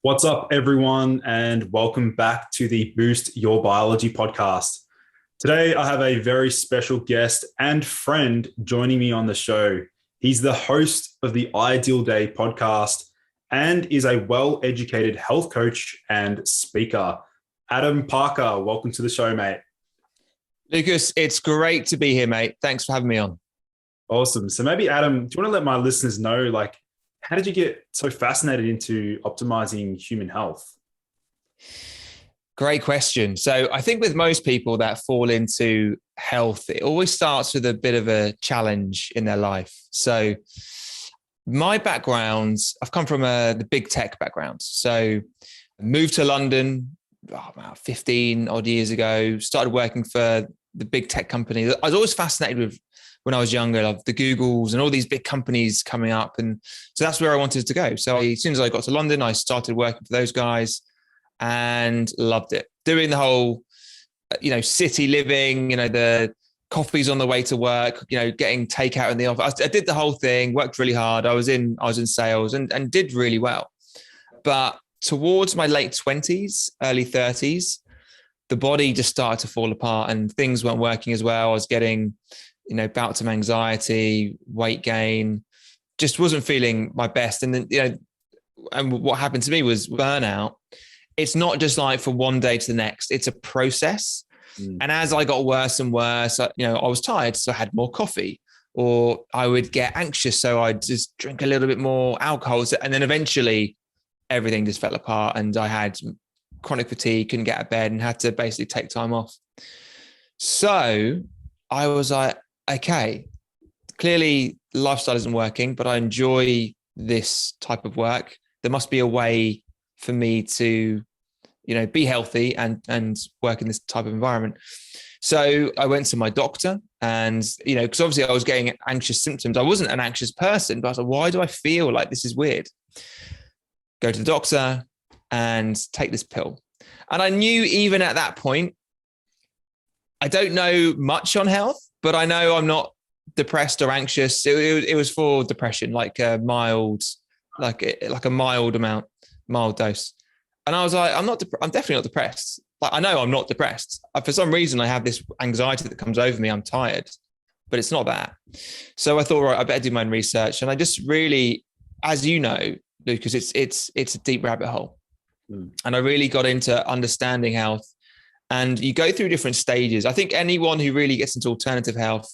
What's up, everyone, and welcome back to the Boost Your Biology podcast. Today, I have a very special guest and friend joining me on the show. He's the host of the Ideal Day podcast and is a well-educated health coach and speaker. Adam Parker, welcome to the show, mate. Lucas, it's great to be here, mate. Thanks for having me on. Awesome. So maybe, Adam, do you want to let my listeners know, how did you get so fascinated into optimizing human health? Great question. So I think with most people that fall into health, it always starts with a bit of a challenge in their life. So my background, I've come from the big tech background. So I moved to London about 15 odd years ago, started working for the big tech company. I was always fascinated with, when I was younger, like the Googles and all these big companies coming up. And so that's where I wanted to go. So as soon as I got to London, I started working for those guys and loved it. Doing the whole, city living, the coffees on the way to work, getting takeout in the office. I did the whole thing, worked really hard. I was in sales and did really well. But towards my late 20s, early 30s, the body just started to fall apart and things weren't working as well. I was getting bouts of anxiety, weight gain, just wasn't feeling my best. And then, and what happened to me was burnout. It's not just like from one day to the next, it's a process. And as I got worse and worse, I was tired. So I had more coffee, or I would get anxious. So I'd just drink a little bit more alcohol. And then eventually everything just fell apart and I had chronic fatigue, couldn't get out of bed and had to basically take time off. So I was like, okay, clearly lifestyle isn't working, but I enjoy this type of work. There must be a way for me to, be healthy and work in this type of environment. So I went to my doctor and, because obviously I was getting anxious symptoms. I wasn't an anxious person, but I was like, why do I feel like this is weird? Go to the doctor and take this pill. And I knew even at that point, I don't know much on health, but I know I'm not depressed or anxious. It was for depression, like a mild dose. And I was like, I'm definitely not depressed. Like, I know I'm not depressed. For some reason, I have this anxiety that comes over me. I'm tired, but it's not that. So I thought, right, I better do my own research. And I just really, as you know, Lucas, it's a deep rabbit hole. And I really got into understanding health. And you go through different stages. I think anyone who really gets into alternative health,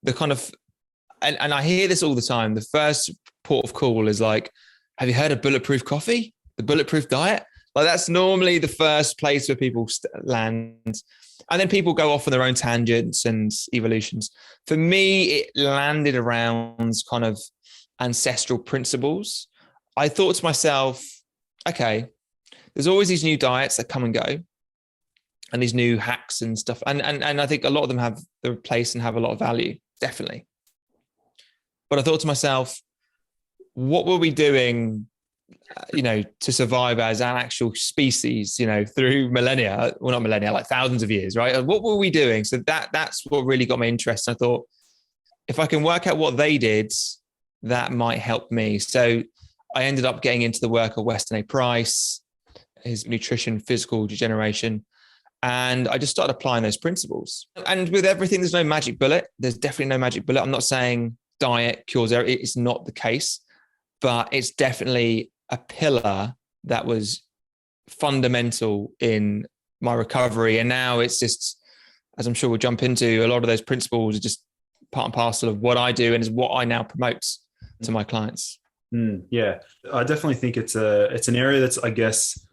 and I hear this all the time, the first port of call is like, have you heard of bulletproof coffee? The bulletproof diet? Like, that's normally the first place where people land. And then people go off on their own tangents and evolutions. For me, it landed around kind of ancestral principles. I thought to myself, okay, there's always these new diets that come and go, and these new hacks and stuff. And I think a lot of them have their place and have a lot of value, definitely. But I thought to myself, what were we doing, to survive as an actual species, through millennia, well, not millennia, like thousands of years, right? What were we doing? So that's what really got my interest. And I thought, if I can work out what they did, that might help me. So I ended up getting into the work of Weston A. Price, his nutrition, physical degeneration. And I just started applying those principles. And with everything, there's no magic bullet. There's definitely no magic bullet. I'm not saying diet cures everything. It's not the case, but it's definitely a pillar that was fundamental in my recovery. And now it's just, as I'm sure we'll jump into, a lot of those principles are just part and parcel of what I do and is what I now promote to my clients. Yeah, I definitely think it's an area that's, I guess,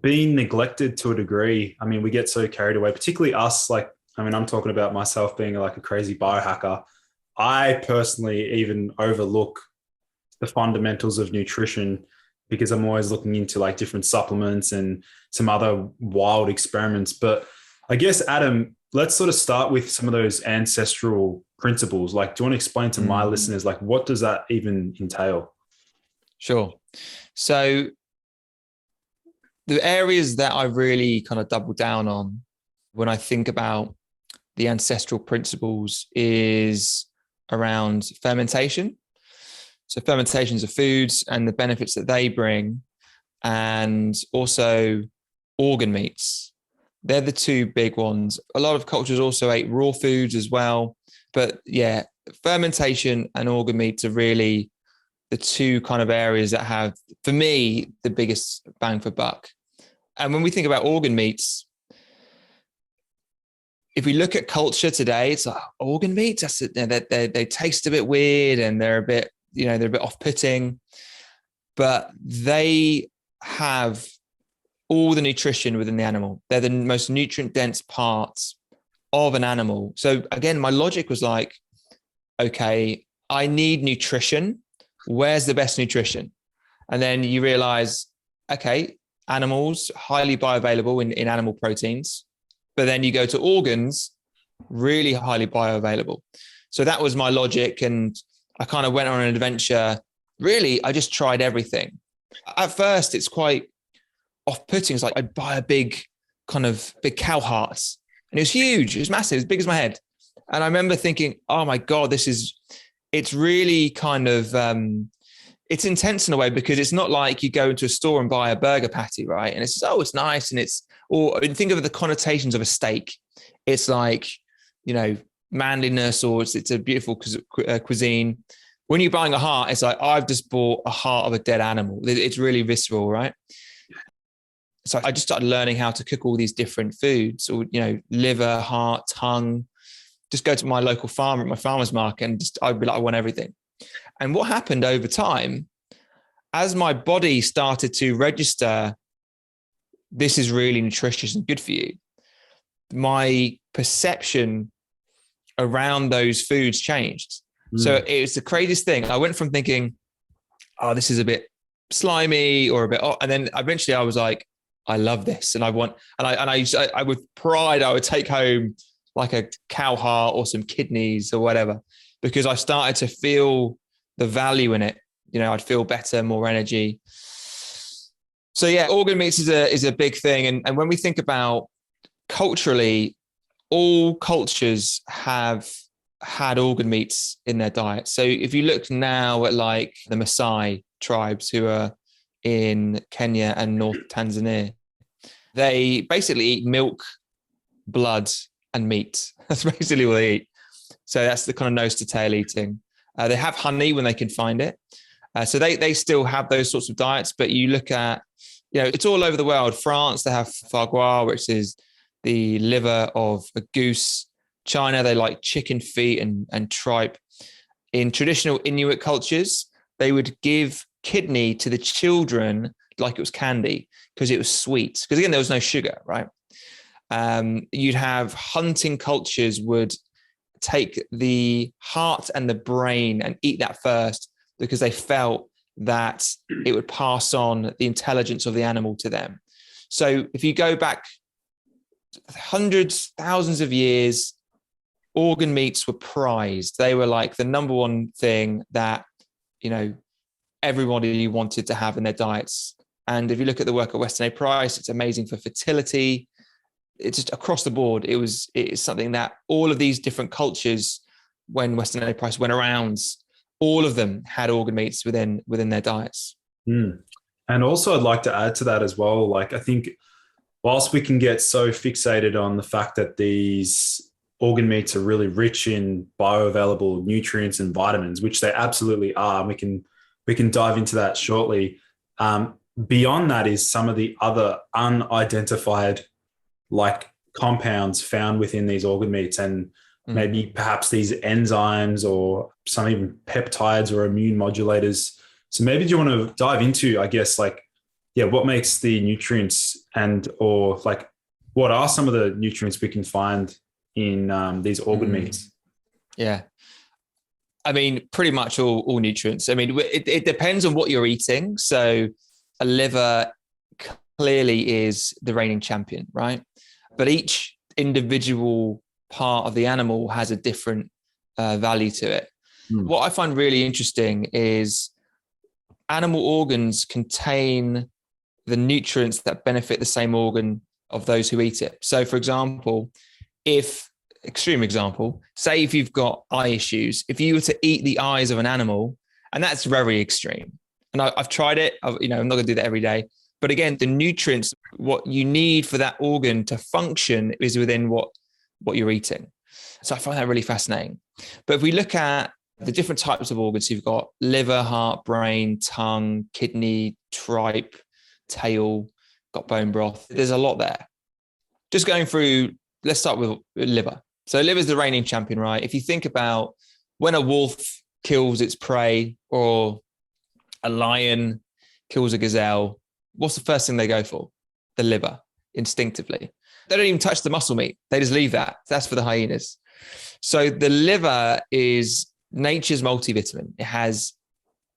being neglected to a degree. I mean, we get so carried away, particularly us. I'm talking about myself being like a crazy biohacker. I personally even overlook the fundamentals of nutrition because I'm always looking into like different supplements and some other wild experiments. But I guess, Adam, let's sort of start with some of those ancestral principles. Like, do you want to explain to my listeners, like, what does that even entail? Sure. So the areas that I really kind of double down on when I think about the ancestral principles is around fermentation. So fermentations of foods and the benefits that they bring. and also organ meats. They're the two big ones. A lot of cultures also ate raw foods as well. But yeah, fermentation and organ meats are really the two kind of areas that have, for me, the biggest bang for buck. And when we think about organ meats, if we look at culture today, it's like organ meats, they taste a bit weird and they're a bit off-putting, but they have all the nutrition within the animal. They're the most nutrient dense parts of an animal. So again, my logic was like, okay, I need nutrition. Where's the best nutrition? And then you realize, okay, animals, highly bioavailable in animal proteins, but then you go to organs, really highly bioavailable. So that was my logic. And I kind of went on an adventure. Really, I just tried everything. At first, it's quite off-putting. It's like I'd buy a big cow heart, and it was huge. It was massive. It was big as my head. And I remember thinking, oh my God, it's really kind of, it's intense in a way, because it's not like you go into a store and buy a burger patty, right? And it's, oh, it's nice. And or think of the connotations of a steak. It's like, manliness, or it's a beautiful cuisine. When you're buying a heart, it's like, I've just bought a heart of a dead animal. It's really visceral, right? So I just started learning how to cook all these different foods, or, liver, heart, tongue. Just go to my local farmer at my farmer's market, and I'd be like, I want everything. And what happened over time, as my body started to register, this is really nutritious and good for you, my perception around those foods changed. So it was the craziest thing. I went from thinking, oh, this is a bit slimy or a bit, and then eventually I was like, I love this. And I with pride, I would take home like a cow heart or some kidneys or whatever, because I started to feel the value in it. I'd feel better, more energy. So yeah, organ meats is a big thing. And when we think about culturally, all cultures have had organ meats in their diet. So if you look now at like the Maasai tribes who are in Kenya and North Tanzania, they basically eat milk, blood, and meat. That's basically what they eat. So that's the kind of nose to tail eating. They have honey when they can find it. So they still have those sorts of diets, but you look at, it's all over the world. France, they have foie gras, which is the liver of a goose. China, they like chicken feet and tripe. In traditional Inuit cultures, they would give kidney to the children like it was candy, because it was sweet. Because again, there was no sugar, right? You'd have hunting cultures would take the heart and the brain and eat that first, because they felt that it would pass on the intelligence of the animal to them. So if you go back hundreds, thousands of years, organ meats were prized. They were like the number one thing that, everybody wanted to have in their diets. And if you look at the work at Weston A. Price, it's amazing for fertility. It's just across the board. It's something that all of these different cultures, when Weston A. Price went around, all of them had organ meats within their diets. And also I'd like to add to that as well. Like, I think whilst we can get so fixated on the fact that these organ meats are really rich in bioavailable nutrients and vitamins, which they absolutely are, and we can dive into that shortly. Beyond that is some of the other unidentified like compounds found within these organ meats, and maybe perhaps these enzymes or some even peptides or immune modulators. So maybe do you want to dive into, I guess, like, what makes the nutrients or like, what are some of the nutrients we can find in these organ meats? Yeah. I mean, pretty much all nutrients. I mean, it depends on what you're eating. So a liver clearly is the reigning champion, right? But each individual part of the animal has a different value to it. What I find really interesting is animal organs contain the nutrients that benefit the same organ of those who eat it. So for example, extreme example, say if you've got eye issues, if you were to eat the eyes of an animal, and that's very extreme. And I've tried it, I'm not going to do that every day, But again, the nutrients, what you need for that organ to function is within what you're eating. So I find that really fascinating. But if we look at the different types of organs, you've got liver, heart, brain, tongue, kidney, tripe, tail, got bone broth. There's a lot there. Just going through, let's start with liver. So liver is the reigning champion, right? If you think about when a wolf kills its prey or a lion kills a gazelle, what's the first thing they go for? The liver, instinctively. They don't even touch the muscle meat. They just leave that. That's for the hyenas. So the liver is nature's multivitamin. It has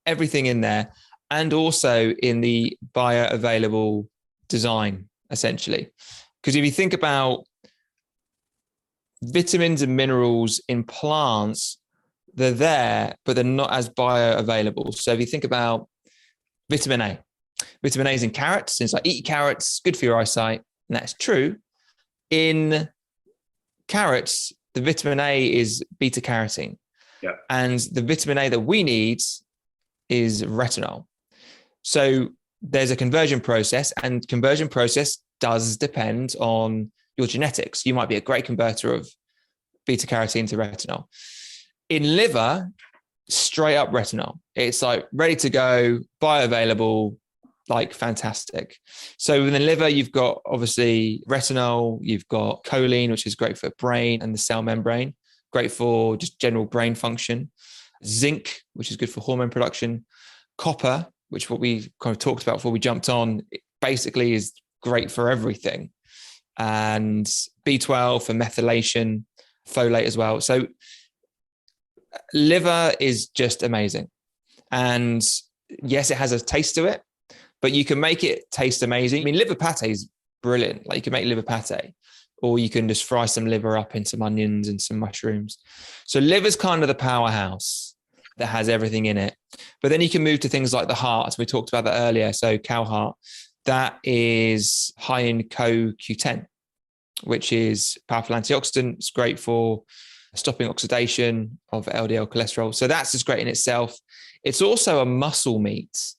everything in there, and also in the bioavailable design, essentially. Because if you think about vitamins and minerals in plants, they're there, but they're not as bioavailable. So if you think about vitamin A is in carrots. It's like, eat carrots, good for your eyesight. And that's true. In carrots, the vitamin A is beta carotene. Yeah. And the vitamin A that we need is retinol. So there's a conversion process, and conversion process does depend on your genetics. You might be a great converter of beta carotene to retinol. In liver, straight up retinol. It's like ready to go, bioavailable, like fantastic. So within liver, you've got obviously retinol, you've got choline, which is great for brain and the cell membrane, great for just general brain function. Zinc, which is good for hormone production. Copper, which what we kind of talked about before we jumped on, it basically is great for everything. And B12 for methylation, folate as well. So liver is just amazing. And yes, it has a taste to it, but you can make it taste amazing. I mean, liver pate is brilliant. Like you can make liver pate, or you can just fry some liver up in some onions and some mushrooms. So liver's kind of the powerhouse that has everything in it. But then you can move to things like the heart. We talked about that earlier. So cow heart, that is high in CoQ10, which is powerful antioxidant. It's great for stopping oxidation of LDL cholesterol. So that's just great in itself. It's also a muscle meat.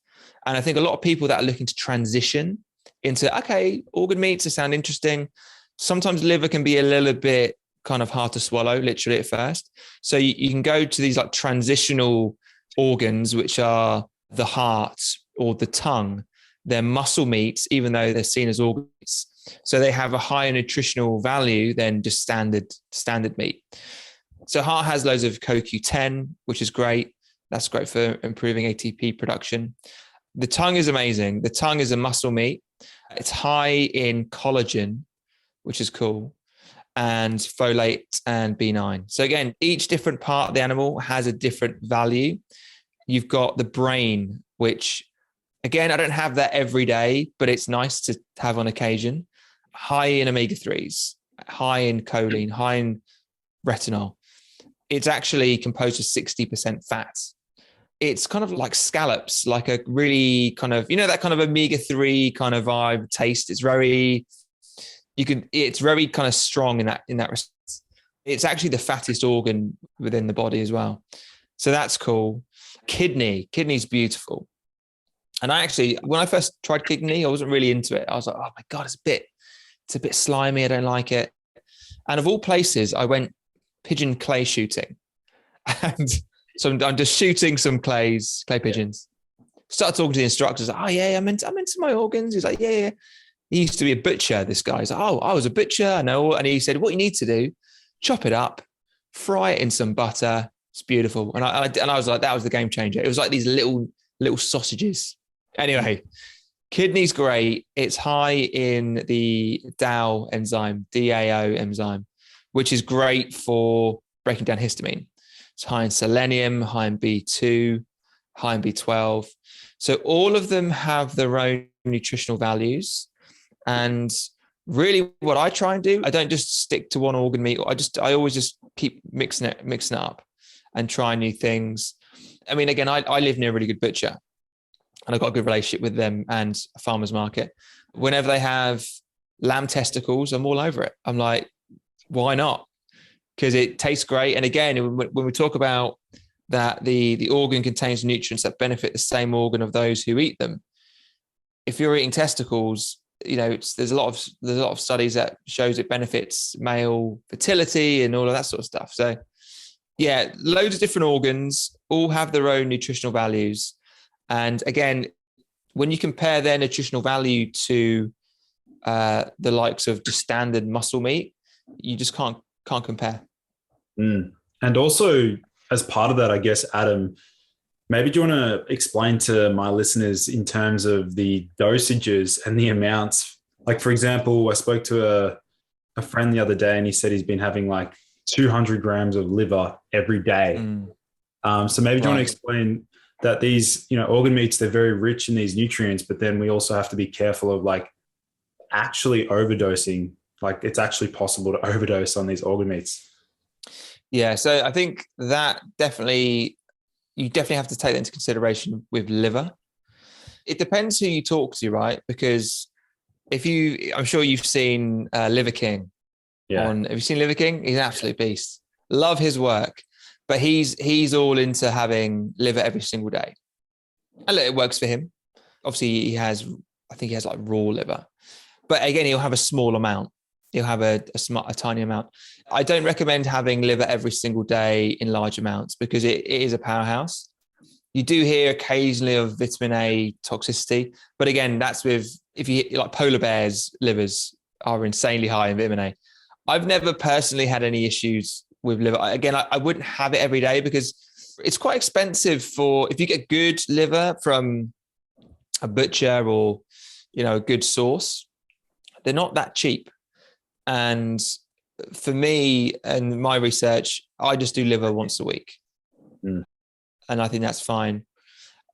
And I think a lot of people that are looking to transition into, okay, organ meats to sound interesting. Sometimes liver can be a little bit kind of hard to swallow, literally at first. So you can go to these like transitional organs, which are the heart or the tongue. They're muscle meats, even though they're seen as organs. So they have a higher nutritional value than just standard meat. So heart has loads of CoQ10, which is great. That's great for improving ATP production. The tongue is amazing. The tongue is a muscle meat. It's high in collagen, which is cool, and folate and B9. So again, each different part of the animal has a different value. You've got the brain, which again, I don't have that every day, but it's nice to have on occasion. High in omega-3s, high in choline, high in retinol. It's actually composed of 60% fat. It's kind of like scallops, like a really kind of, that kind of omega-3 kind of vibe taste. It's very, it's very kind of strong in that respect. It's actually the fattest organ within the body as well. So that's cool. Kidney's beautiful. And I actually, when I first tried kidney, I wasn't really into it. I was like, oh my God, it's a bit slimy. I don't like it. And of all places, I went pigeon clay shooting. And so I'm just shooting some clay pigeons. Started talking to the instructors. Oh yeah, I'm into my organs. He's like, yeah. He used to be a butcher, this guy. He's like, oh, I was a butcher. I know. And he said, what you need to do, chop it up, fry it in some butter. It's beautiful. And I was like, that was the game changer. It was like these little sausages. Anyway, kidney's great. It's high in the DAO enzyme, which is great for breaking down histamine. It's high in selenium, high in B2, high in B12. So all of them have their own nutritional values. And really what I try and do, I don't just stick to one organ meat. I always just keep mixing it up and try new things. I mean, again, I live near a really good butcher and I've got a good relationship with them and a farmer's market. Whenever they have lamb testicles, I'm all over it. I'm like, why not? Because it tastes great. And again, when we talk about that the organ contains nutrients that benefit the same organ of those who eat them, if you're eating testicles, there's a lot of studies that shows it benefits male fertility and all of that sort of stuff. So yeah, loads of different organs all have their own nutritional values. And again, when you compare their nutritional value to the likes of just standard muscle meat, you just can't compare. And also, as part of that, I guess, Adam, maybe do you want to explain to my listeners in terms of the dosages and the amounts? Like, for example, I spoke to a friend the other day and he said he's been having like 200 grams of liver every day. So maybe do you want to explain that these, organ meats, they're very rich in these nutrients, but then we also have to be careful of like actually overdosing. Like it's actually possible to overdose on these organ meats. Yeah. So I think that you definitely have to take that into consideration with liver. It depends who you talk to, right? Because I'm sure you've seen Liver King. Yeah. Have you seen Liver King? He's an absolute beast. Love his work, but he's all into having liver every single day. And look, it works for him. Obviously, I think he has like raw liver, but again, he'll have a small amount. He'll have a tiny amount. I don't recommend having liver every single day in large amounts because it is a powerhouse. You do hear occasionally of vitamin A toxicity, but again, that's if you like polar bears' livers are insanely high in vitamin A. I've never personally had any issues with liver. Again, I wouldn't have it every day because it's quite expensive if you get good liver from a butcher or, a good source, they're not that cheap. And for me and my research, I just do liver once a week. And I think that's fine.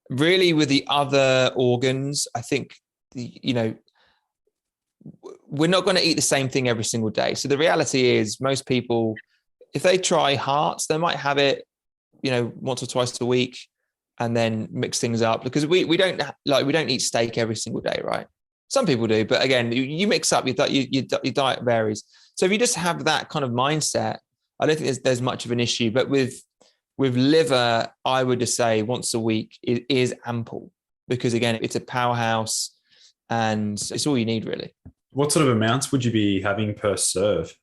Really, with the other organs, I think, we're not going to eat the same thing every single day. So the reality is most people, if they try hearts, they might have it, once or twice a week and then mix things up because we don't eat steak every single day, right? Some people do, but again, you mix up your diet varies. So if you just have that kind of mindset, I don't think there's much of an issue. But with liver, I would just say once a week is ample because again, it's a powerhouse and it's all you need really. What sort of amounts would you be having per serve?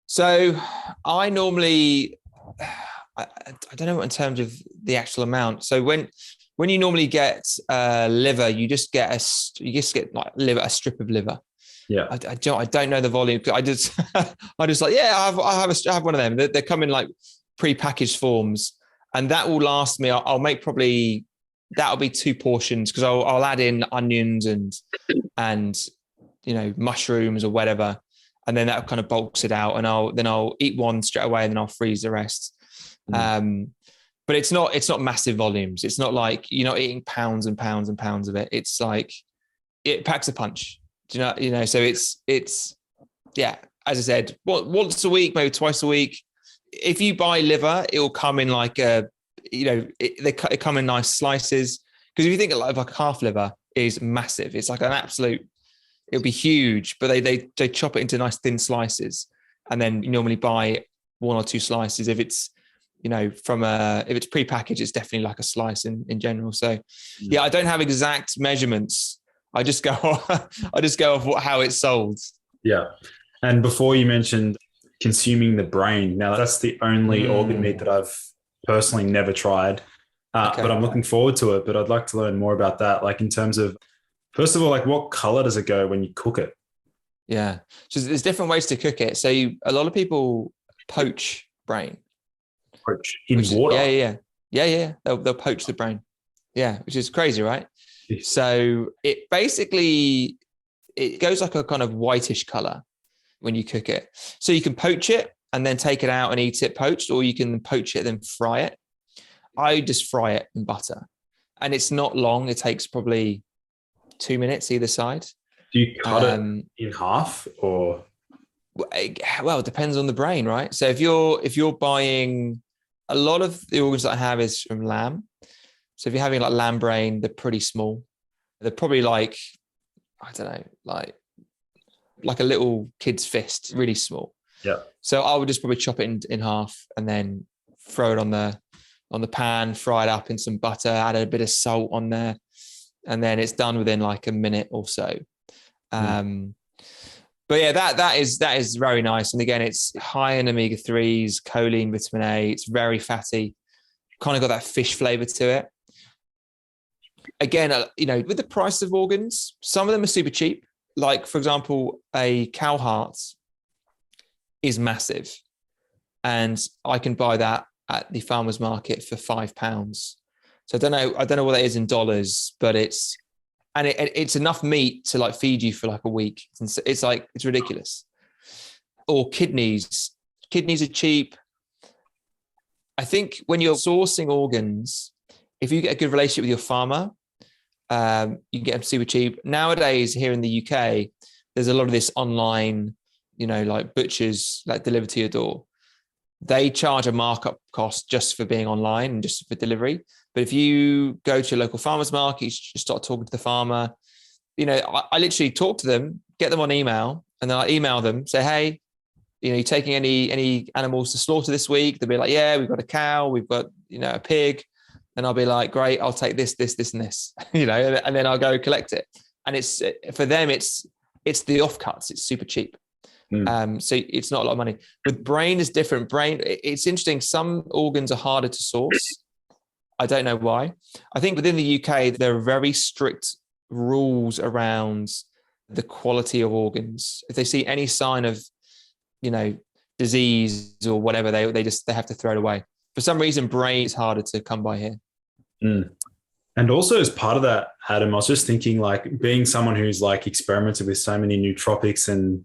So I normally, I don't know in terms of the actual amount. So when you normally get liver, you just get like liver, a strip of liver. Yeah. I don't know the volume. I just like, yeah, I have one of them. They come in like pre-packaged forms and that will last me. I'll make probably, that'll be 2 portions because I'll add in onions and mushrooms or whatever. And then that kind of bulks it out and I'll eat one straight away and then I'll freeze the rest. But it's not massive volumes. It's not like you're not eating pounds and pounds and pounds of it. It's like it packs a punch. Do you know? So it's yeah. As I said, once a week, maybe twice a week. If you buy liver, it will come in like they come in nice slices. Because if you think like a calf liver is massive, it's like an absolute. It'll be huge, but they chop it into nice thin slices, and then you normally buy 1 or 2 slices. If it's if it's prepackaged, it's definitely like a slice in general. So yeah, I don't have exact measurements. I just go off how it's sold. Yeah. And before you mentioned consuming the brain. Now that's the only organ meat that I've personally never tried, but I'm looking forward to it. But I'd like to learn more about that. Like in terms of, first of all, like what color does it go when you cook it? Yeah. So there's different ways to cook it. So a lot of people poach brain. In water? Yeah. They'll poach the brain. Yeah, which is crazy, right? Yes. So it basically, it goes like a kind of whitish color when you cook it. So you can poach it and then take it out and eat it poached, or you can poach it and then fry it. I just fry it in butter. And it's not long. It takes probably 2 minutes either side. Do you cut it in half or? Well, it depends on the brain, right? So if you're buying, a lot of the organs that I have is from lamb. So if you're having like lamb brain, they're pretty small. They're probably like, I don't know, like a little kid's fist, really small. Yeah. So I would just probably chop it in half and then throw it on the pan, fry it up in some butter, add a bit of salt on there, and then it's done within like a minute or so. But yeah, that is very nice. And again, it's high in omega-3s, choline, vitamin A. It's very fatty, kind of got that fish flavor to it. Again, with the price of organs, some of them are super cheap. Like, for example, a cow heart is massive. And I can buy that at the farmer's market for £5. So I don't know what that is in dollars, but it's enough meat to like feed you for like a week. It's ridiculous. Or kidneys are cheap. I think when you're sourcing organs, if you get a good relationship with your farmer, you can get them super cheap. Nowadays here in the UK, there's a lot of this online, like butchers like delivered to your door. They charge a markup cost just for being online and just for delivery. But if you go to a local farmer's market, you just start talking to the farmer. I literally talk to them, get them on email, and then I email them, say, hey, you taking any animals to slaughter this week? They'll be like, yeah, we've got a cow, we've got, a pig. And I'll be like, great, I'll take this, and this, and then I'll go collect it. And it's, for them, it's the offcuts. It's super cheap. So it's not a lot of money. With brain is different. Brain, it's interesting. Some organs are harder to source. I don't know why. I think within the UK, there are very strict rules around the quality of organs. If they see any sign of, disease or whatever, they have to throw it away. For some reason, brain is harder to come by here. And also as part of that, Adam, I was just thinking, like, being someone who's like experimented with so many nootropics and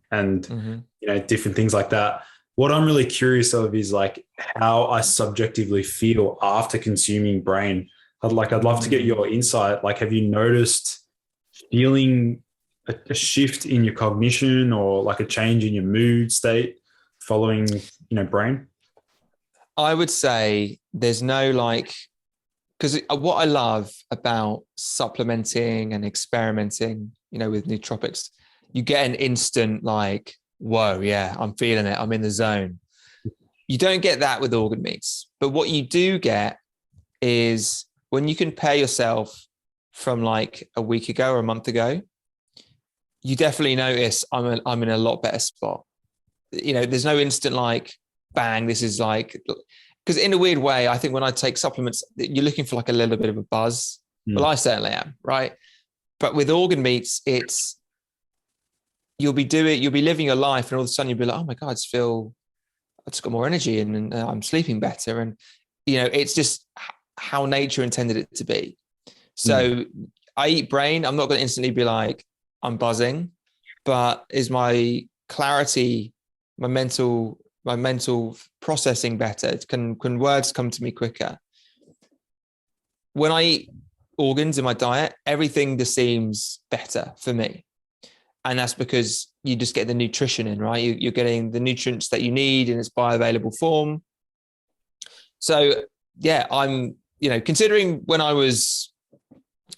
different things like that. What I'm really curious of is like how I subjectively feel after consuming brain. I'd love to get your insight. Like, have you noticed feeling a shift in your cognition or like a change in your mood state following, brain? I would say there's no because what I love about supplementing and experimenting, with nootropics, you get an instant like, whoa, yeah, I'm feeling it. I'm in the zone. You don't get that with organ meats. But what you do get is when you compare yourself from like a week ago or a month ago, you definitely notice I'm in a lot better spot. There's no instant like, bang, this is like, because in a weird way, I think when I take supplements, you're looking for like a little bit of a buzz. Well, I certainly am, right? But with organ meats, it's, you'll be living your life, and all of a sudden you'll be like, oh my God, I just got more energy and I'm sleeping better. And, it's just how nature intended it to be. So I eat brain. I'm not going to instantly be like, I'm buzzing, but is my clarity, my mental processing better? Can words come to me quicker? When I eat organs in my diet, everything just seems better for me. And that's because you just get the nutrition in, right? You're getting the nutrients that you need in its bioavailable form. So yeah, I'm, considering when I was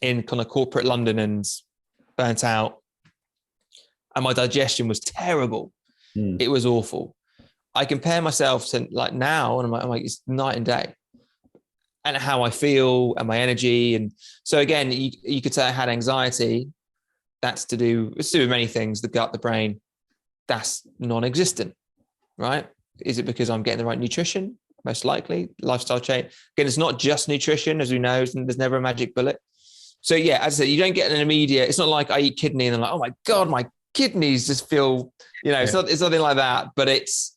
in kind of corporate London and burnt out and my digestion was terrible. It was awful. I compare myself to like now, and I'm like, it's night and day, and how I feel and my energy. And so again, you could say I had anxiety. It's to do with many things, the gut, the brain. That's non-existent, right? Is it because I'm getting the right nutrition? Most likely. Lifestyle change. Again, it's not just nutrition, as we know. There's never a magic bullet. So yeah, as I said, you don't get an immediate, it's not like I eat kidney and I'm like, oh my God, my kidneys just feel, it's nothing like that, but it's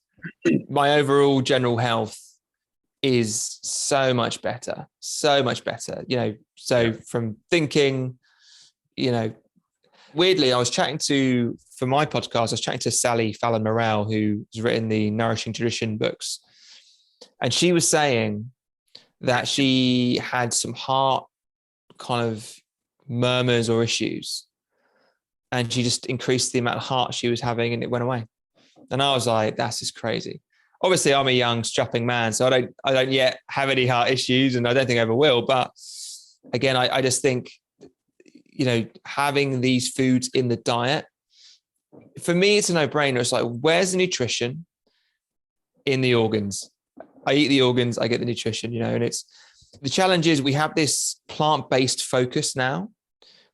my overall general health is so much better. So from thinking, weirdly, I was chatting for my podcast, I was chatting to Sally Fallon Morell, who's written the Nourishing Tradition books. And she was saying that she had some heart kind of murmurs or issues. And she just increased the amount of heart she was having and it went away. And I was like, that's just crazy. Obviously, I'm a young, strapping man, so I don't yet have any heart issues, and I don't think I ever will. But again, I just think, having these foods in the diet, for me, it's a no-brainer. It's like, where's the nutrition in the organs? I eat the organs, I get the nutrition, and it's, the challenge is we have this plant-based focus now.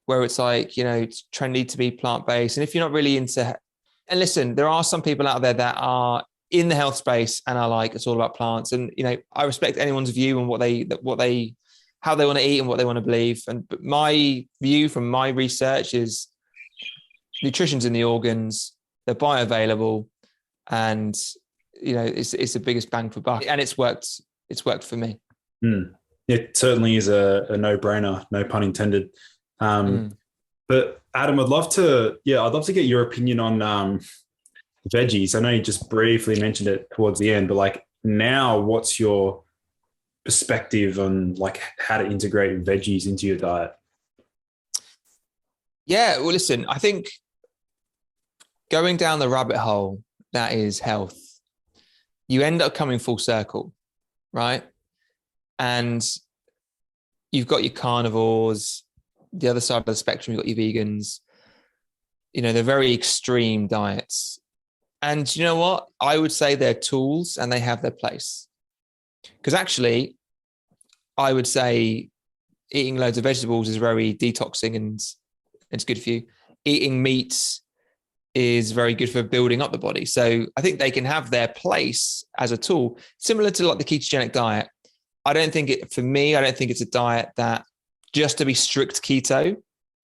where it's like, it's trendy to be plant-based. And if you're not really into, and listen, there are some people out there that are in the health space and are like, it's all about plants. And, I respect anyone's view on how they want to eat and what they want to believe. But my view from my research is nutrition's in the organs, they're bioavailable, and, it's the biggest bang for buck. And it's worked for me. It certainly is a no-brainer, no pun intended. But Adam, I'd love to get your opinion on veggies. I know you just briefly mentioned it towards the end, but like now, what's your perspective on like how to integrate veggies into your diet? Yeah, well, listen, I think going down the rabbit hole that is health, you end up coming full circle, right? And you've got your carnivores, the other side of the spectrum, you've got your vegans. They're very extreme diets. And you know what? I would say they're tools and they have their place. Because actually, I would say eating loads of vegetables is very detoxing and it's good for you. Eating meats is very good for building up the body. So I think they can have their place as a tool, similar to like the ketogenic diet. I don't think it's a diet that just to be strict keto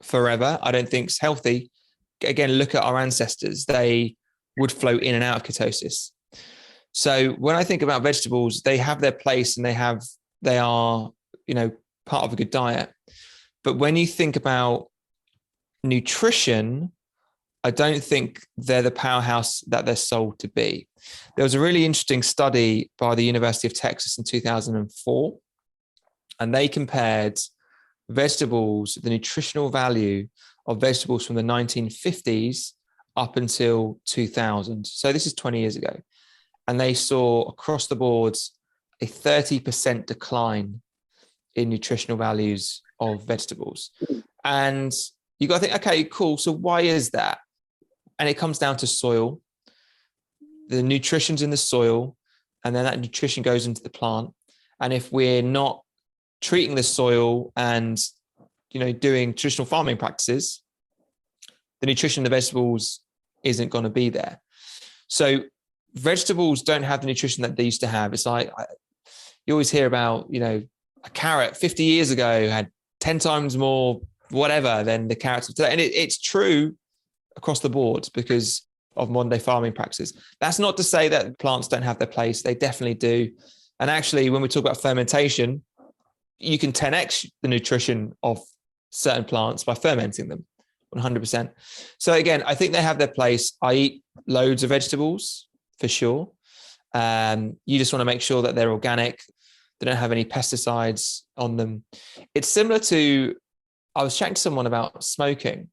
forever, I don't think it's healthy. Again, look at our ancestors. They would float in and out of ketosis. So when I think about vegetables, they have their place and they are, part of a good diet. But when you think about nutrition, I don't think they're the powerhouse that they're sold to be. There was a really interesting study by the University of Texas in 2004, and they compared vegetables, the nutritional value of vegetables from the 1950s up until 2000. So this is 20 years ago. And they saw across the board a 30% decline in nutritional values of vegetables. And you got to think, okay, cool. So why is that? And it comes down to soil. The nutrition's in the soil, and then that nutrition goes into the plant. And if we're not treating the soil and, doing traditional farming practices, the nutrition of the vegetables isn't going to be there. So vegetables don't have the nutrition that they used to have. It's like, you always hear about, a carrot 50 years ago had 10 times more whatever than the carrots of today. And it's true across the board because of modern day farming practices. That's not to say that plants don't have their place. They definitely do. And actually, when we talk about fermentation, you can 10x the nutrition of certain plants by fermenting them 100%. So again, I think they have their place. I eat loads of vegetables for sure. You just want to make sure that they're organic. They don't have any pesticides on them. It's similar to, I was chatting to someone about smoking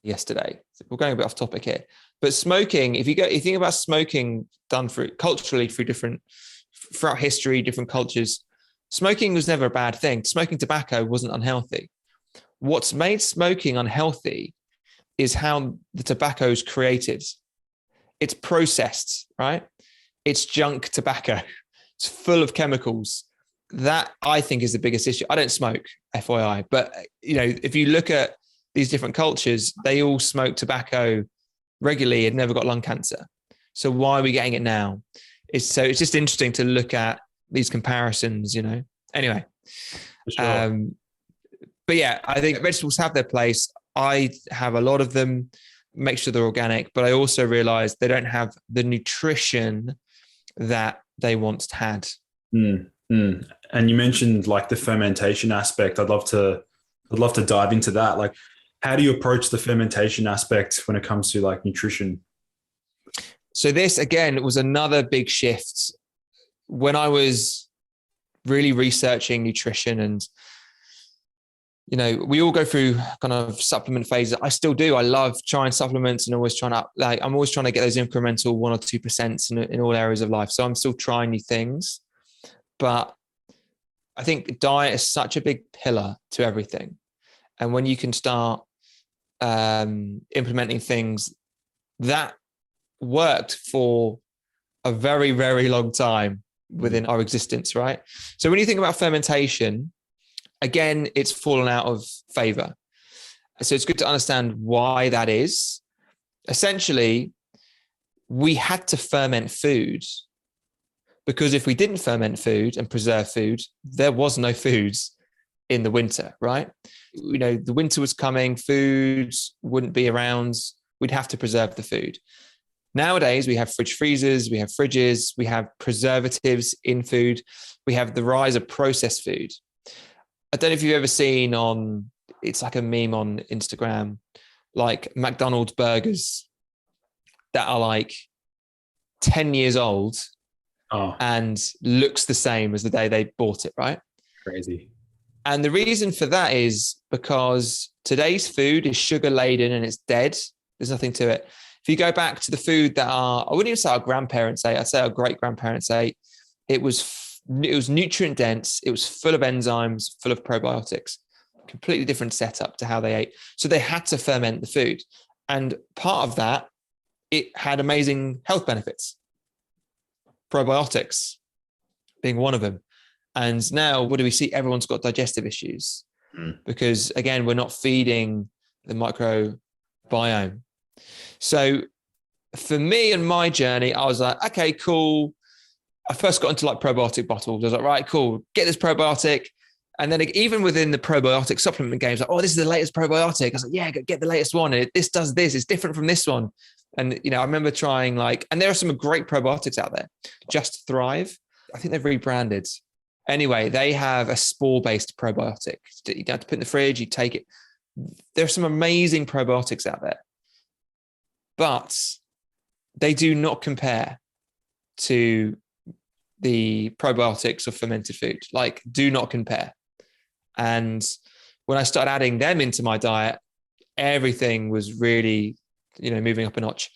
yesterday. We're going a bit off topic here, but smoking, if you think about smoking done culturally throughout history, different cultures, smoking was never a bad thing. Smoking tobacco wasn't unhealthy. What's made smoking unhealthy is how the tobacco is created. It's processed, right? It's junk tobacco. It's full of chemicals. That I think is the biggest issue. I don't smoke, FYI, but if you look at these different cultures, they all smoke tobacco regularly and never got lung cancer. So why are we getting it now? It's just interesting to look at these comparisons, Anyway, Sure. But yeah, I think vegetables have their place. I have a lot of them, make sure they're organic, but I also realize they don't have the nutrition that they once had. And you mentioned like the fermentation aspect. I'd love to dive into that. Like, how do you approach the fermentation aspect when it comes to like nutrition? So this, again, was another big shift when I was really researching nutrition. And, we all go through kind of supplement phases. I still do. I love trying supplements and I'm always trying to get those incremental 1 or 2% in all areas of life. So I'm still trying new things, but I think diet is such a big pillar to everything. And when you can start implementing things that worked for a very, very long time within our existence, right? So when you think about fermentation, again, it's fallen out of favor. So it's good to understand why that is. Essentially, we had to ferment food because if we didn't ferment food and preserve food, there was no foods in the winter, right? The winter was coming, food wouldn't be around. We'd have to preserve the food. Nowadays, we have fridge freezers, we have fridges, we have preservatives in food. We have the rise of processed food. I don't know if you've ever seen it's like a meme on Instagram, like McDonald's burgers that are like 10 years old and looks the same as the day they bought it, right? Crazy. And the reason for that is because today's food is sugar laden and it's dead. There's nothing to it. If you go back to the food that I wouldn't even say our grandparents ate, I'd say our great grandparents ate, it was nutrient dense. It was full of enzymes, full of probiotics, completely different setup to how they ate. So they had to ferment the food. And part of that, it had amazing health benefits. Probiotics being one of them. And now what do we see? Everyone's got digestive issues because again, we're not feeding the microbiome. So for me and my journey, I was like, okay, cool. I first got into like probiotic bottles. I was like, right, cool. Get this probiotic. And then even within the probiotic supplement games, like, oh, this is the latest probiotic. I was like, yeah, get the latest one. And this does this. It's different from this one. And, I remember trying and there are some great probiotics out there. Just Thrive. I think they've rebranded. Anyway, they have a spore-based probiotic. You don't have to put in the fridge. You take it. There are some amazing probiotics out there. But they do not compare to the probiotics of fermented food. Like, do not compare. And when I started adding them into my diet, everything was really, moving up a notch.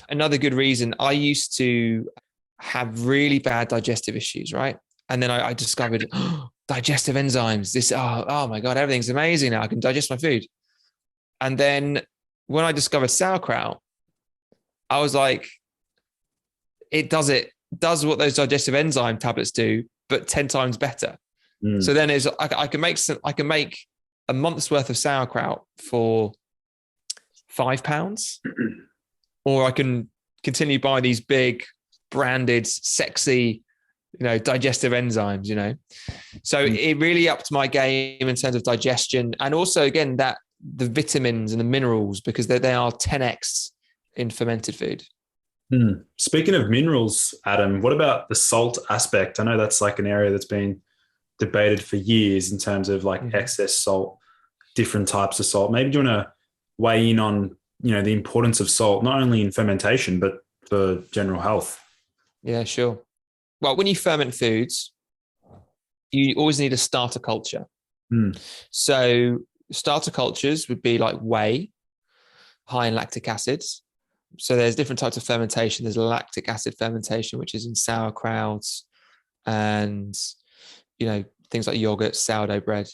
Another good reason, I used to have really bad digestive issues, right? And then I discovered digestive enzymes. Oh my God, everything's amazing now. I can digest my food. And then when I discovered sauerkraut, I was like, it does what those digestive enzyme tablets do, but 10 times better. So then I can make a month's worth of sauerkraut for £5, or I can continue buying these big branded, sexy, digestive enzymes, So it really upped my game in terms of digestion. And also again, that the vitamins and the minerals, because they are 10x in fermented food. Speaking of minerals, Adam, what about the salt aspect? I know that's like an area that's been debated for years in terms of like excess salt, different types of salt. Maybe do you want to weigh in on, the importance of salt, not only in fermentation, but for general health? Yeah, sure. Well, when you ferment foods, you always need a starter culture. So starter cultures would be like whey, high in lactic acids. So there's different types of fermentation. There's lactic acid fermentation, which is in sauerkraut and, things like yogurt, sourdough bread.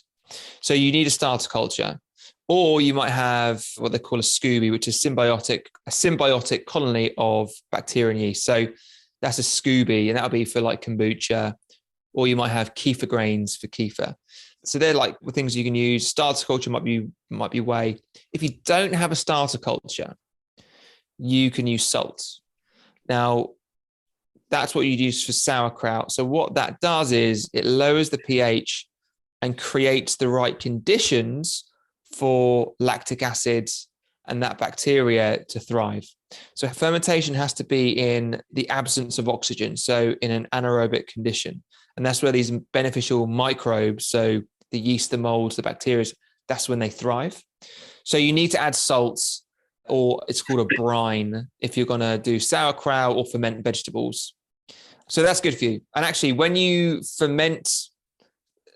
So you need a starter culture. Or you might have what they call a SCOBY, which is a symbiotic colony of bacteria and yeast. So that's a SCOBY, and that'll be for like kombucha. Or you might have kefir grains for kefir. So they're like the things you can use. Starter culture might be whey. If you don't have a starter culture, you can use salt. Now, that's what you'd use for sauerkraut. So what that does is it lowers the pH and creates the right conditions for lactic acid and that bacteria to thrive. So fermentation has to be in the absence of oxygen, so in an anaerobic condition. And that's where these beneficial microbes, so the yeast, the molds, the bacteria, that's when they thrive. So you need to add salts, or it's called a brine, if you're going to do sauerkraut or ferment vegetables. So that's good for you. And actually, when you ferment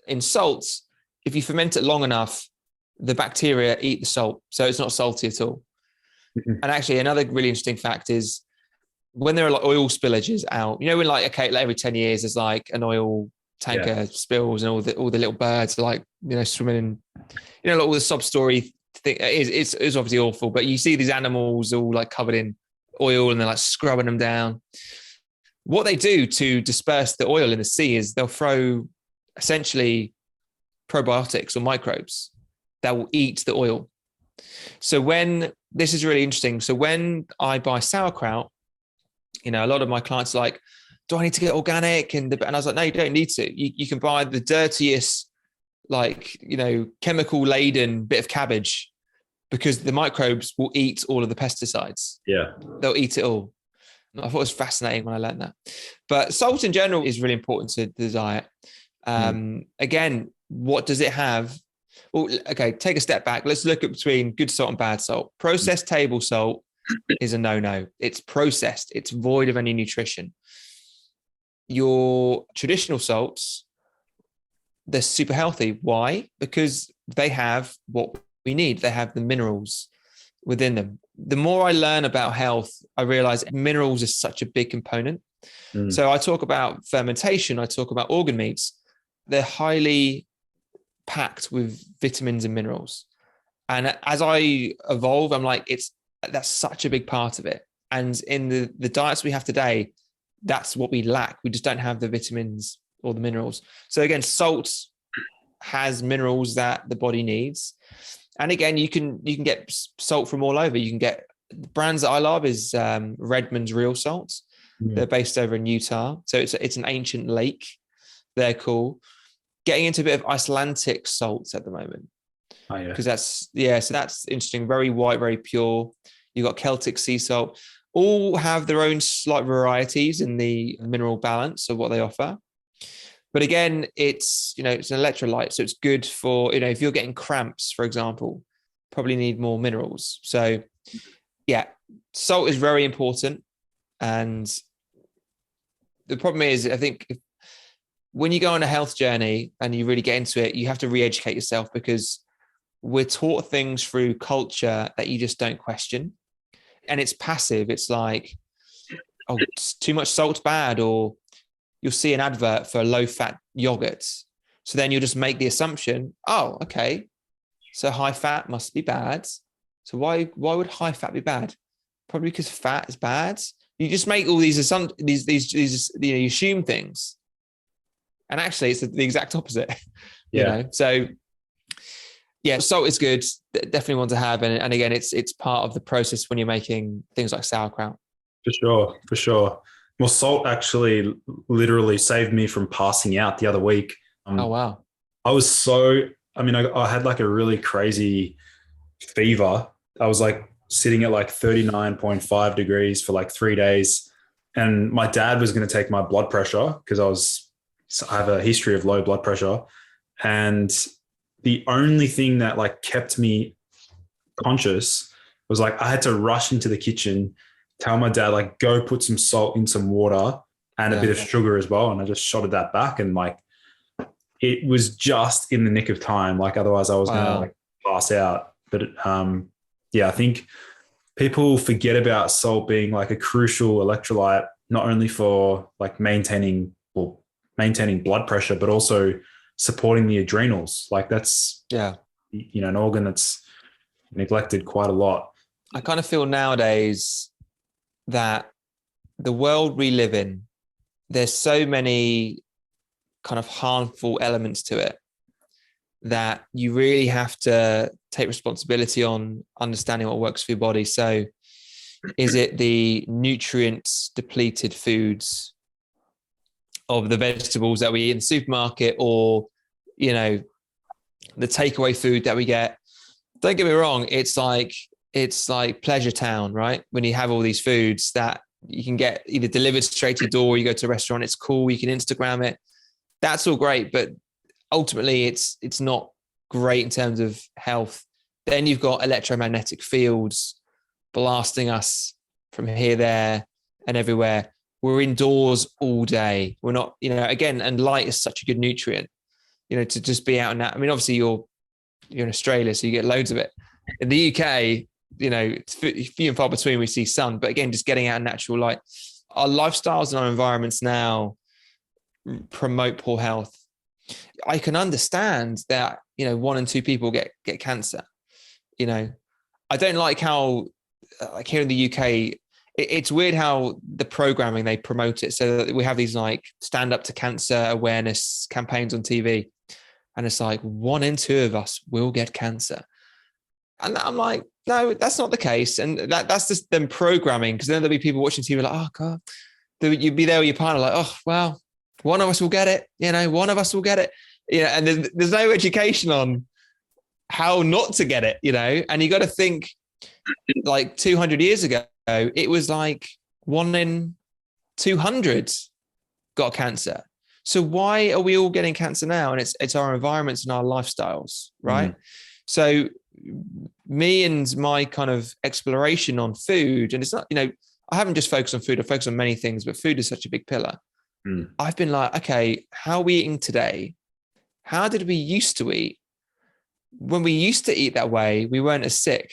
in salts, if you ferment it long enough, the bacteria eat the salt. So it's not salty at all. And actually, another really interesting fact is when there are like oil spillages out, when like every 10 years there's like an oil tanker spills and all the little birds are like, swimming in, like all the sob story thing it's obviously awful, but you see these animals all like covered in oil and they're like scrubbing them down. What they do to disperse the oil in the sea is they'll throw essentially probiotics or microbes that will eat the oil. So this is really interesting. So when I buy sauerkraut, a lot of my clients are like, do I need to get organic? And I was like, no, you don't need to. You can buy the dirtiest, chemical laden bit of cabbage, because the microbes will eat all of the pesticides. Yeah. They'll eat it all. I thought it was fascinating when I learned that. But salt in general is really important to the diet. Again, what does it have? Well, okay, take a step back. Let's look at between good salt and bad salt. Processed table salt is a no-no. It's processed. It's void of any nutrition. Your traditional salts, they're super healthy. Why? Because they have what we need. They have the minerals within them. The more I learn about health, I realize minerals is such a big component. So I talk about fermentation. I talk about organ meats. They're highly packed with vitamins and minerals. And as I evolve, I'm like, that's such a big part of it. And in the diets we have today, that's what we lack. We just don't have the vitamins or the minerals. So again, salt has minerals that the body needs. And again, you can get salt from all over. You can get, the brands that I love is Redmond's Real Salts. They're based over in Utah. So it's an ancient lake. They're cool. Getting into a bit of Icelandic salts at the moment. Oh, yeah. Because so that's interesting. Very white, very pure. You've got Celtic sea salt. All have their own slight varieties in the mineral balance of what they offer. But again, it's an electrolyte. So it's good for, if you're getting cramps, for example, probably need more minerals. So yeah, salt is very important. And the problem is, I think when you go on a health journey and you really get into it, you have to re-educate yourself, because we're taught things through culture that you just don't question. And it's passive. It's like, oh, it's too much salt's bad, or you'll see an advert for low-fat yogurt. So then you'll just make the assumption, oh, okay, so high fat must be bad. So why would high fat be bad? Probably because fat is bad. You just make all these assumptions, you assume things. And actually, it's the exact opposite. So yeah, salt is good. Definitely one to have. And again, it's part of the process when you're making things like sauerkraut. For sure. Well, salt actually literally saved me from passing out the other week. Oh, wow. I had like a really crazy fever. I was like sitting at like 39.5 degrees for like 3 days. And my dad was going to take my blood pressure because I have a history of low blood pressure. And the only thing that like kept me conscious was like, I had to rush into the kitchen, tell my dad, like, go put some salt in some water and a bit of sugar as well. And I just shotted that back, and like, it was just in the nick of time. Like, otherwise I was going to like pass out. But I think people forget about salt being like a crucial electrolyte, not only for like maintaining blood pressure, but also supporting the adrenals. Like that's, an organ that's neglected quite a lot. I kind of feel nowadays that the world we live in, there's so many kind of harmful elements to it that you really have to take responsibility on understanding what works for your body. So is it the nutrients depleted foods of the vegetables that we eat in the supermarket, or, the takeaway food that we get? Don't get me wrong. It's like Pleasure Town, right? When you have all these foods that you can get either delivered straight to your door, or you go to a restaurant, it's cool. You can Instagram it. That's all great. But ultimately it's not great in terms of health. Then you've got electromagnetic fields blasting us from here, there, and everywhere. We're indoors all day. We're not, again, and light is such a good nutrient, to just be out and that. I mean, obviously you're in Australia, so you get loads of it. In the UK, it's few and far between we see sun, but again, just getting out in natural light. Our lifestyles and our environments now promote poor health. I can understand that, 1 in 2 people get cancer. I don't like how, like here in the UK, it's weird how the programming, they promote it. So that we have these like stand up to cancer awareness campaigns on TV. And it's like 1 in 2 of us will get cancer. And I'm like, no, that's not the case. And that's just them programming, because then there'll be people watching TV like, oh God, you'd be there with your partner like, oh, well, one of us will get it. One of us will get it. And there's no education on how not to get it, and you got to think like 200 years ago, it was like 1 in 200 got cancer. So why are we all getting cancer now? And it's our environments and our lifestyles, right? So me and my kind of exploration on food, and it's not, I haven't just focused on food, I focus on many things, but food is such a big pillar. I've been like, okay, how are we eating today? How did we used to eat? When we used to eat that way, we weren't as sick.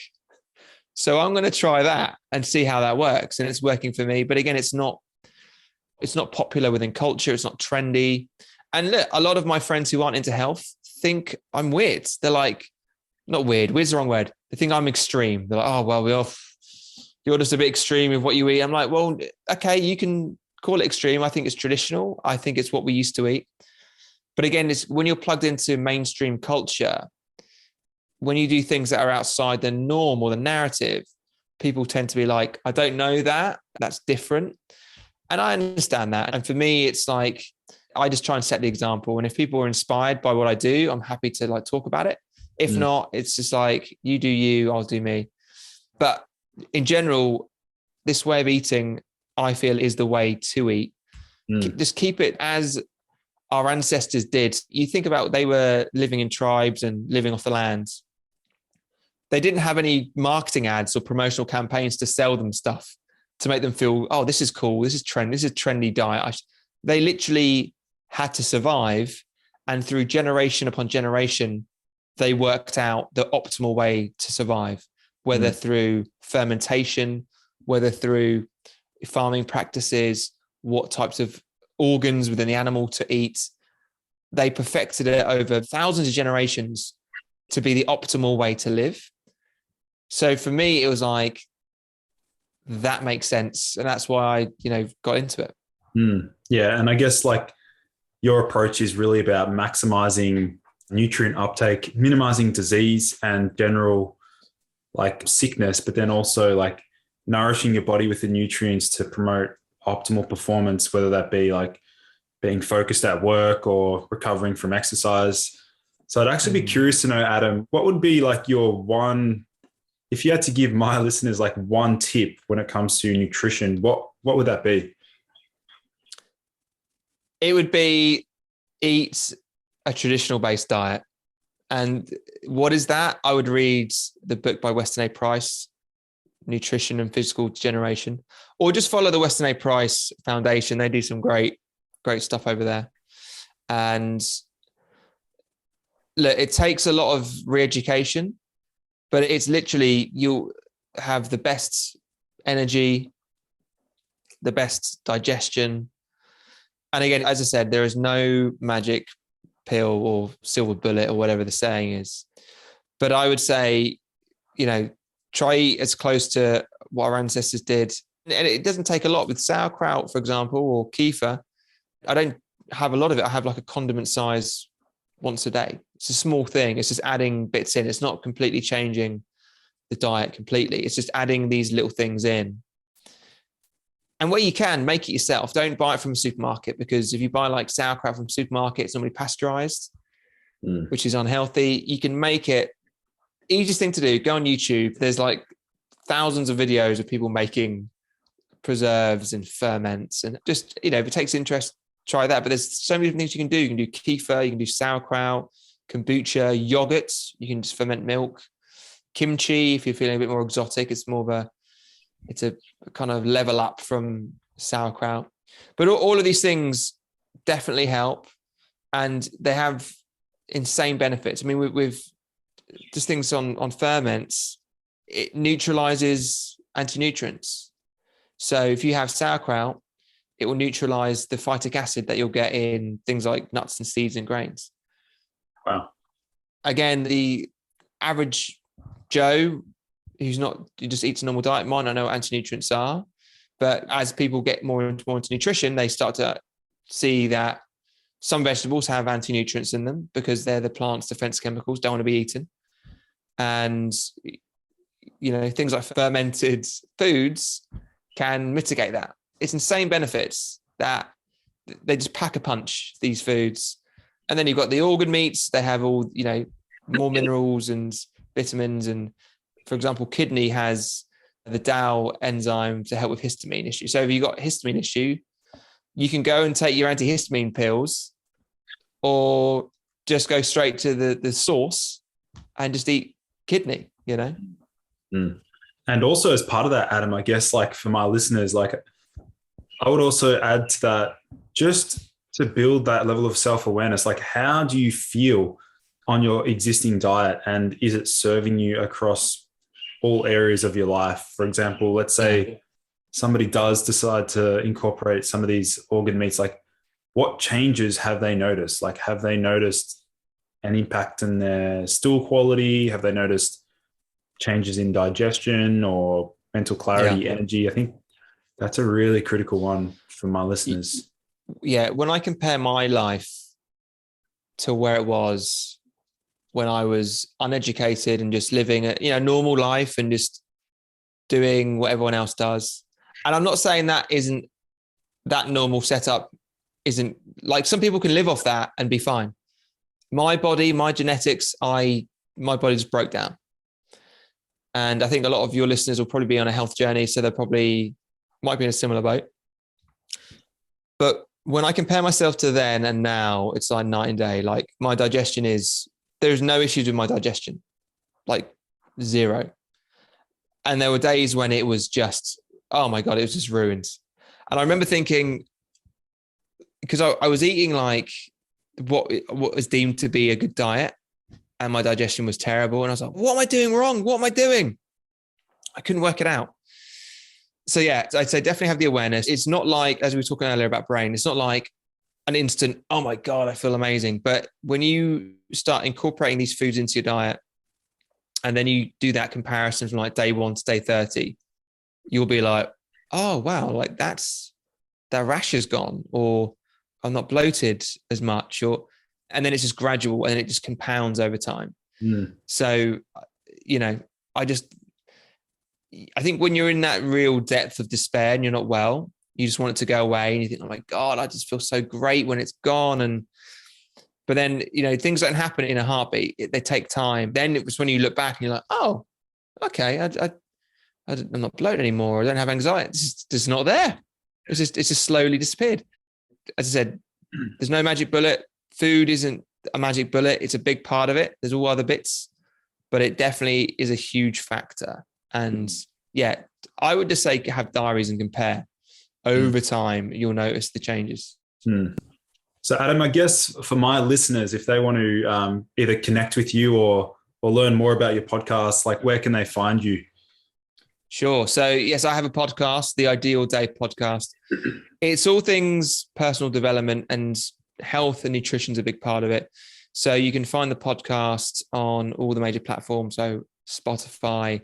So I'm going to try that and see how that works. And it's working for me. But again, it's not popular within culture. It's not trendy. And look, a lot of my friends who aren't into health think I'm weird. They're like, not weird. Weird's the wrong word. They think I'm extreme. They're like, oh, well, you're just a bit extreme with what you eat. I'm like, well, okay, you can call it extreme. I think it's traditional. I think it's what we used to eat. But again, it's when you're plugged into mainstream culture, when you do things that are outside the norm or the narrative, people tend to be like, I don't know that. That's different. And I understand that. And for me, it's like, I just try and set the example. And if people are inspired by what I do, I'm happy to like talk about it. If not, it's just like, you do you, I'll do me. But in general, this way of eating, I feel, is the way to eat. Just keep it as our ancestors did. You think about, they were living in tribes and living off the land. They didn't have any marketing ads or promotional campaigns to sell them stuff, to make them feel, oh, this is cool. This is trend. This is a trendy diet. They literally had to survive. And through generation upon generation, they worked out the optimal way to survive, whether through fermentation, whether through farming practices, what types of organs within the animal to eat. They perfected it over thousands of generations to be the optimal way to live. So for me, it was like, that makes sense. And that's why I, got into it. Yeah. And I guess like your approach is really about maximizing nutrient uptake, minimizing disease and general like sickness, but then also like nourishing your body with the nutrients to promote optimal performance, whether that be like being focused at work or recovering from exercise. So I'd actually be curious to know, Adam, what would be like your one, if you had to give my listeners like one tip when it comes to nutrition, what would that be? It would be eat a traditional based diet. And what is that? I would read the book by Weston A. Price, Nutrition and Physical Degeneration, or just follow the Weston A. Price Foundation. They do some great stuff over there. And look, it takes a lot of re-education, but it's literally, you'll have the best energy, the best digestion. And again, as I said, there is no magic pill or silver bullet or whatever the saying is. But I would say, try eat as close to what our ancestors did. And it doesn't take a lot. With sauerkraut, for example, or kefir, I don't have a lot of it. I have like a condiment size once a day. It's a small thing. It's just adding bits in. It's not completely changing the diet completely. It's just adding these little things in. And where you can, make it yourself. Don't buy it from a supermarket, because if you buy like sauerkraut from a supermarket, it's normally pasteurized, which is unhealthy. You can make it. Easiest thing to do, go on YouTube. There's like thousands of videos of people making preserves and ferments, and just, if it takes interest, try that. But there's so many different things you can do. You can do kefir, you can do sauerkraut, kombucha, yogurt. You can just ferment milk. Kimchi, if you're feeling a bit more exotic, it's a kind of level up from sauerkraut. But all of these things definitely help, and they have insane benefits. I mean, with just things on ferments, it neutralizes anti-nutrients. So if you have sauerkraut, it will neutralize the phytic acid that you'll get in things like nuts and seeds and grains. Wow. Again, the average Joe who just eats a normal diet might not know what anti-nutrients are. But as people get more into nutrition, they start to see that some vegetables have anti-nutrients in them because they're the plant's defense chemicals, don't want to be eaten. And, things like fermented foods can mitigate that. It's insane benefits that they just pack a punch, these foods. And then you've got the organ meats. They have all, more minerals and vitamins. And for example, kidney has the DAO enzyme to help with histamine issue. So if you've got a histamine issue, you can go and take your antihistamine pills, or just go straight to the source and just eat kidney, Mm. And also as part of that, Adam, I guess like for my listeners, like I would also add to that, just to build that level of self-awareness, like how do you feel on your existing diet, and is it serving you across all areas of your life? For example, let's say somebody does decide to incorporate some of these organ meats, like what changes have they noticed? Like, have they noticed an impact in their stool quality? Have they noticed changes in digestion or mental clarity, energy? I think that's a really critical one for my listeners. Yeah. When I compare my life to where it was when I was uneducated and just living a normal life and just doing what everyone else does. And I'm not saying that normal setup isn't, like, some people can live off that and be fine. My body, my genetics, my body just broke down. And I think a lot of your listeners will probably be on a health journey, so they probably might be in a similar boat. But when I compare myself to then and now, it's like night and day. Like, my digestion there's no issues with my digestion, like zero. And there were days when it was just, oh my God, it was just ruined. And I remember thinking, because I was eating like what was deemed to be a good diet, and my digestion was terrible. And I was like, what am I doing wrong? What am I doing? I couldn't work it out. So yeah, I'd say definitely have the awareness. It's not like, as we were talking earlier about brain, it's not like an instant, oh my God, I feel amazing. But when you start incorporating these foods into your diet, and then you do that comparison from like day 1 to day 30, you'll be like, oh wow, like that rash is gone, or I'm not bloated as much, and then it's just gradual and it just compounds over time. So, I think when you're in that real depth of despair and you're not well, you just want it to go away, and you think, oh my God, I just feel so great when it's gone. But then, things don't happen in a heartbeat. They take time. Then it was when you look back and you're like, oh, okay, I'm not bloated anymore. I don't have anxiety. It's just not there. It's just slowly disappeared. As I said, there's no magic bullet. Food isn't a magic bullet. It's a big part of it. There's all other bits, but it definitely is a huge factor. And yeah, I would just say have diaries and compare. Over time, you'll notice the changes. So Adam, I guess for my listeners, if they want to either connect with you or learn more about your podcast, like where can they find you? Sure. So yes, I have a podcast, the Ideal Day podcast. It's all things personal development, and health and nutrition is a big part of it. So you can find the podcast on all the major platforms. So Spotify,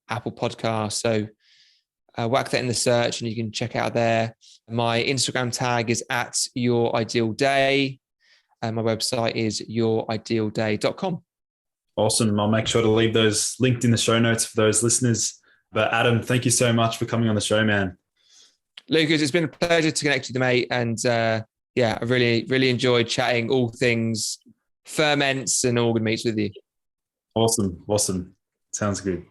Apple Podcasts. So whack that in the search and you can check it out there. My Instagram tag is @youridealday. And my website is youridealday.com. Awesome. I'll make sure to leave those linked in the show notes for those listeners. But Adam, thank you so much for coming on the show, man. Lucas, it's been a pleasure to connect with you, mate. And I really, really enjoyed chatting all things ferments and organ meats with you. Awesome. Sounds good.